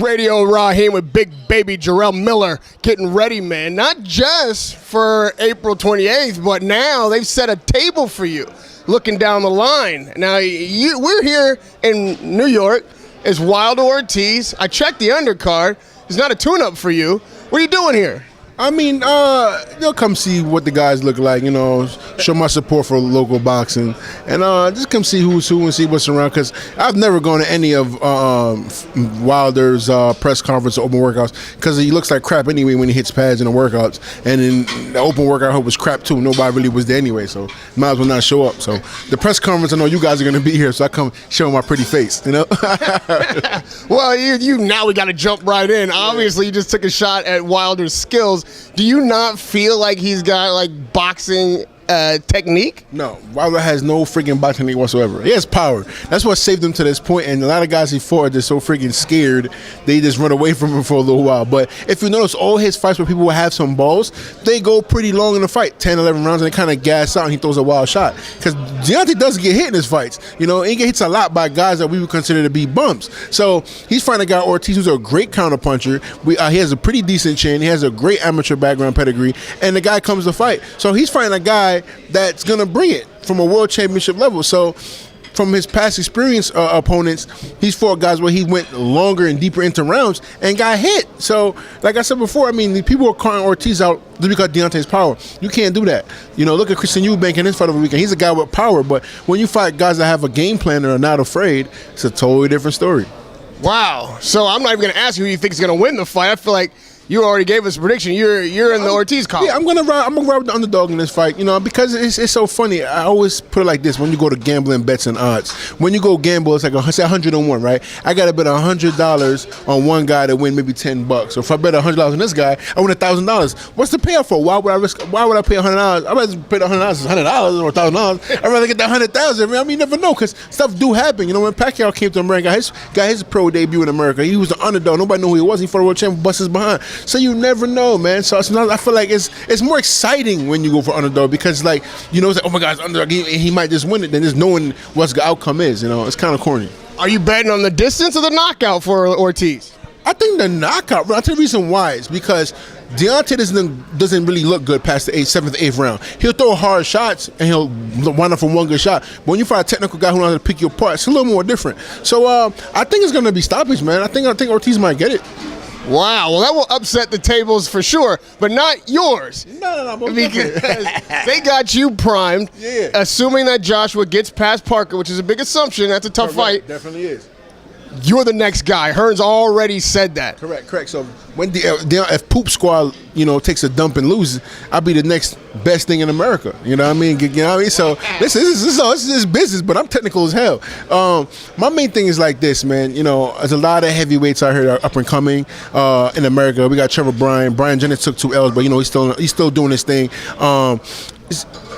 Radio Raheem with Big Baby Jarrell Miller getting ready, man. Not just for April 28th, but now they've set a table for you looking down the line. Now, we're here in New York. It's Wilder Ortiz. I checked the undercard. It's not a tune-up for you. What are you doing here? I mean, they'll come see what the guys look like, show my support for local boxing, and just come see who's who and see what's around, because I've never gone to any of Wilder's press conference or open workouts, because he looks like crap anyway when he hits pads in the workouts, and in the open workout, I hope was crap too. Nobody really was there anyway, so might as well not show up. So the press conference, I know you guys are going to be here, so I come show my pretty face, Well, you now we got to jump right in. Obviously, you just took a shot at Wilder's skills. Do you not feel like he's got like boxing technique? No, Wilder has no freaking boxing technique whatsoever. He has power. That's what saved him to this point. And a lot of guys he fought are just so freaking scared, they just run away from him for a little while. But if you notice, all his fights where people have some balls, they go pretty long in the fight, 10, 11 rounds, and they kind of gas out and he throws a wild shot. Because Deontay does get hit in his fights. He gets hits a lot by guys that we would consider to be bumps. So he's fighting a guy, Ortiz, who's a great counterpuncher. He has a pretty decent chin. He has a great amateur background pedigree. And the guy comes to fight. So he's fighting a guy that's going to bring it from a world championship level. So from his past experience opponents, he's fought guys where he went longer and deeper into rounds and got hit. So like I said before, I mean, the people are calling Ortiz out just because Deontay's power. You can't do that. Look at Christian Eubank in his fight over the weekend. He's a guy with power, but when you fight guys that have a game plan and are not afraid, it's a totally different story. Wow. So I'm not even going to ask you who you think is going to win the fight. I feel like you already gave us a prediction. You're in the Ortiz column. Yeah, I'm gonna ride with the underdog in this fight. Because it's so funny. I always put it like this: when you go to gambling bets and odds, when you go gamble, it's like say 101, right? I gotta bet $100 on one guy to win maybe $10. So if I bet $100 on this guy, I win $1,000. What's the payoff for? Why would I risk? Why would I pay $100? I'd rather pay $100 $100 or $1,000. I'd rather get that $100,000. I mean, you never know, because stuff do happen. When Pacquiao came to America, got his pro debut in America. He was the underdog. Nobody knew who he was. He fought a world champion, bust his behind. So you never know, man. So I feel like it's more exciting when you go for underdog, because it's like oh my God, it's underdog. He might just win it. Then just knowing what the outcome is. It's kind of corny. Are you betting on the distance or the knockout for Ortiz? I think the knockout. I'll tell you the reason why is because Deontay doesn't really look good past the 7th, 8th round. He'll throw hard shots and he'll wind up from one good shot. But when you fight a technical guy who knows how to pick you apart, it's a little more different. So I think it's going to be stoppage, man. I think Ortiz might get it. Wow, well, that will upset the tables for sure, but not yours. No. Because they got you primed, assuming that Joshua gets past Parker, which is a big assumption. That's a tough fight. Definitely is. You're the next guy. Hearns already said that. Correct. So when if Poop Squad, takes a dump and loses, I'll be the next best thing in America. You know what I mean? So this is business, but I'm technical as hell. My main thing is like this, man. There's a lot of heavyweights out here that are up and coming in America. We got Trevor Bryan. Brian Jennings took 2 L's, but he's still doing his thing.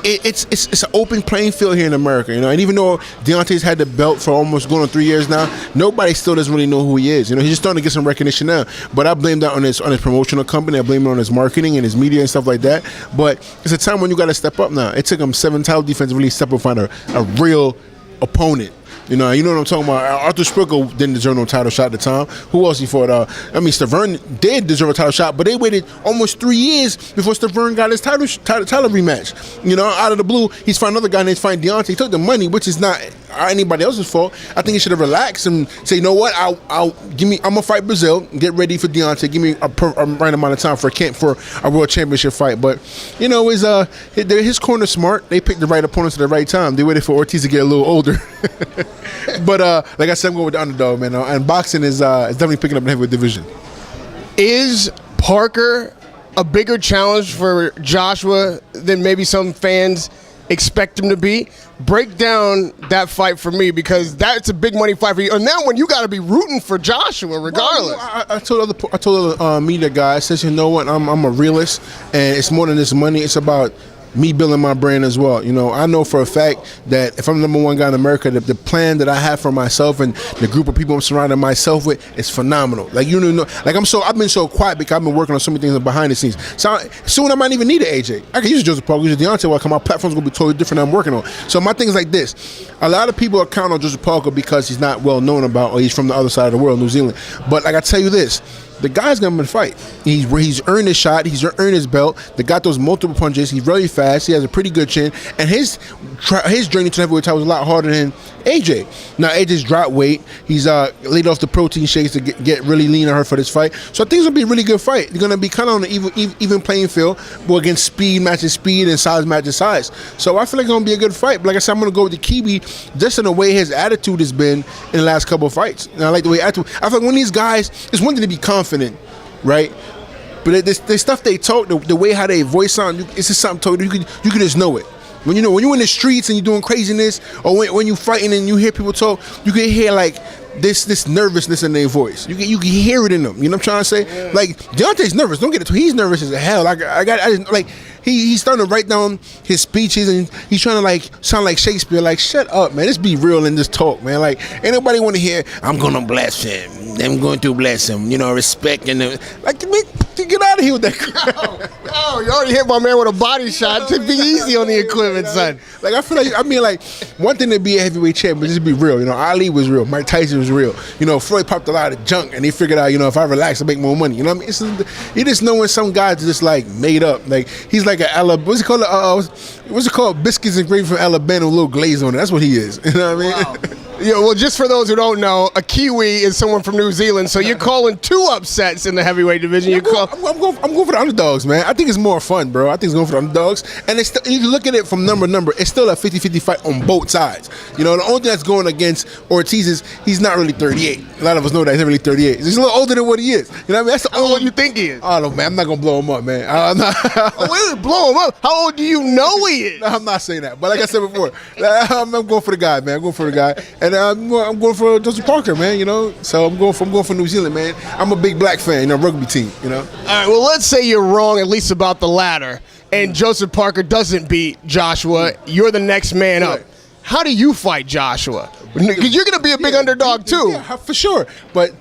It's an open playing field here in America, and even though Deontay's had the belt for almost going on 3 years now, nobody still doesn't really know who he is. He's just starting to get some recognition now. But I blame that on his promotional company. I blame it on his marketing and his media and stuff like that. But it's a time when you got to step up now. It took him 7 title defense to really step up and find a real opponent. You know what I'm talking about. Arthur Sprinkle didn't deserve no title shot at the time. Who else he fought? Stavern did deserve a title shot, but they waited almost 3 years before Stavern got his title rematch. Out of the blue, he's fighting another guy and he's fighting Deontay. He took the money, which is not anybody else's fault. I think he should have relaxed and say, you know what? I'm gonna fight Brazil. Get ready for Deontay. Give me a right amount of time for a world championship fight. But his corner smart. They picked the right opponents at the right time. They waited for Ortiz to get a little older. But like I said, I'm going with the underdog, man. And boxing is definitely picking up in the heavyweight division. Is Parker a bigger challenge for Joshua than maybe some fans expect him to be? Break down that fight for me, because that's a big money fight for you. And now when you got to be rooting for Joshua regardless. Well, I told other media guys, I said, you know what, I'm a realist, and it's more than this money. It's about me building my brand as well. You know, I know for a fact that if I'm the #1 guy in America, the plan that I have for myself and the group of people I'm surrounding myself with is phenomenal. Like, you know, like I've been so quiet because I've been working on so many things behind the scenes. So soon I might even need an AJ. I can use Joseph Parker, use Deontay. While my platform's gonna be totally different than I'm working on. So my thing's like this: a lot of people are counting on Joseph Parker because he's not well known about, or he's from the other side of the world, New Zealand. But like I tell you this. The guy's gonna fight. He's earned his shot. He's earned his belt. They got those multiple punches. He's really fast. He has a pretty good chin. And his journey to the heavyweight title was a lot harder than AJ. Now AJ's dropped weight. He's laid off the protein shakes to get really lean on her for this fight. So I think it's gonna be a really good fight. It's gonna be kind of on an even playing field, but against speed matches speed and size matches size. So I feel like it's gonna be a good fight. But like I said, I'm gonna go with the Kiwi just in the way his attitude has been in the last couple of fights. And I like the way I feel like when these guys, it's one thing to be confident. Right, but the stuff they talk, the way how they voice sound, it's just something totally you could just know it. When you're in the streets and you're doing craziness, or when you're fighting and you hear people talk, you can hear like this nervousness in their voice. You can hear it in them. You know what I'm trying to say? Yeah. Like Deontay's nervous. Don't get it. He's nervous as hell. He's starting to write down his speeches and he's trying to like sound like Shakespeare. Like, shut up, man. Let's be real in this talk, man. Like, ain't nobody want to hear, I'm gonna bless him. I'm going to bless him. You know, respect and like, get out of here with that crap. Oh, you already hit my man with a body shot. To be easy on the equipment, son. Like, I feel like, one thing to be a heavyweight champ, but just be real. You know, Ali was real. Mike Tyson was real. You know, Floyd popped a lot of junk and he figured out, you know, if I relax, I make more money. You know what I mean? You just know when some guys just like made up. Like, he's like what's it called? Biscuits and gravy from Alabama with a little glaze on it. That's what he is. You know what I mean? Wow. Yeah, well, just for those who don't know, a Kiwi is someone from New Zealand, so you're calling 2 upsets in the heavyweight division. I'm going for the underdogs, man. I think it's more fun, bro. I think it's going for the underdogs. And if you look at it from number, it's still a 50-50 fight on both sides. You know, the only thing that's going against Ortiz is he's not really 38. A lot of us know that he's not really 38. He's a little older than what he is. You know what I mean? That's the only one you think he is. Oh, no, man. I'm not going to blow him up, man. I'm not. Wait, blow him up? How old do you know he is? No, I'm not saying that. But like I said before, I'm going for the guy, man. I'm going for the guy. And I'm going for Joseph Parker, man, you know. So I'm going for New Zealand, man. I'm a big black fan, you know, rugby team, you know. All right, well, let's say you're wrong, at least about the latter, and Joseph Parker doesn't beat Joshua. You're the next man up. How do you fight Joshua? Because you're going to be a big underdog, too. Yeah, for sure. But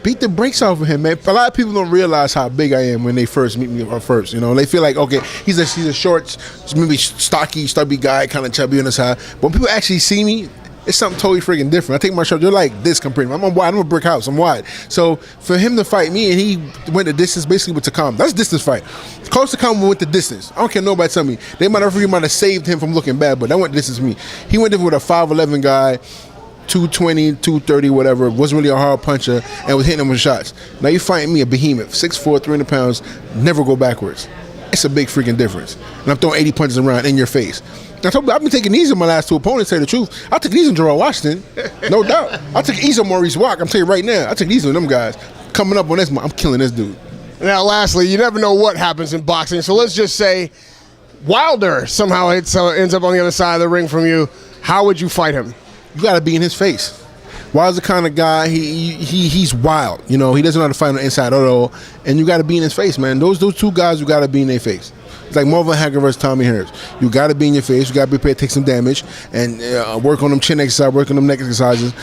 beat the brakes off of him, man. A lot of people don't realize how big I am when they first meet me first. You know, they feel like, okay, he's a short, maybe stocky, stubby guy, kind of chubby on the side. But when people actually see me, it's something totally freaking different. I take my shoulders, they're like this compared to me. I'm wide, I'm a brick house, I'm wide. So for him to fight me, and he went the distance basically with Takam. That's a distance fight. Close to Takam went the distance. I don't care nobody tell me. They might have saved him from looking bad, but that went the distance for me. He went there with a 5'11" guy, 220, 230, whatever. Wasn't really a hard puncher and was hitting him with shots. Now you fighting me, a behemoth, 6'4", 300 pounds, never go backwards. It's a big freaking difference. And I'm throwing 80 punches around in your face. I told you, I've been taking easy on my last 2 opponents, to tell you the truth. I took it easy on Gerald Washington, no doubt. I took it easy on Maurice Wack. I'm telling you right now, I took it easy on them guys. Coming up on this, I'm killing this dude. Now, lastly, you never know what happens in boxing, so let's just say Wilder somehow ends up on the other side of the ring from you. How would you fight him? You got to be in his face. Wilder's the kind of guy, he's wild. You know, he doesn't know how to fight on the inside at all, and you got to be in his face, man. Those 2 guys, you got to be in their face. It's like Marvin Hagler versus Tommy Harris. You got to be in your face. You got to be prepared to take some damage and work on them chin exercises, work on them neck exercises,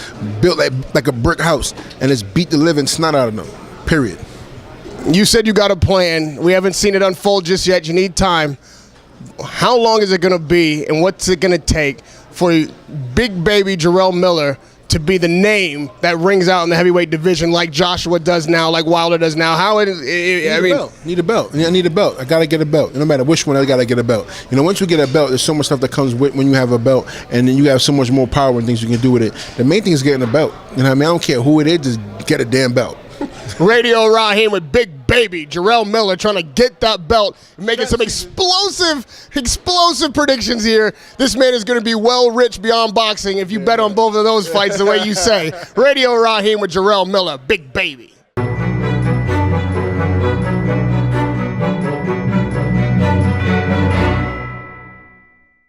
build like a brick house, and just beat the living snot out of them, period. You said you got a plan. We haven't seen it unfold just yet. You need time. How long is it going to be, and what's it going to take for big baby Jarrell Miller to be the name that rings out in the heavyweight division like Joshua does now, like Wilder does now? Need a belt. Yeah, I need a belt. I gotta get a belt. No matter which one, I gotta get a belt. You know, once you get a belt, there's so much stuff that comes with when you have a belt, and then you have so much more power and things you can do with it. The main thing is getting a belt. You know what I mean? I don't care who it is, just get a damn belt. Radio Raheem with big baby Jarrell Miller trying to get that belt and making some explosive predictions here. This man is going to be well rich beyond boxing if you bet on both of those fights the way you say. Radio Raheem with Jarrell Miller, big baby.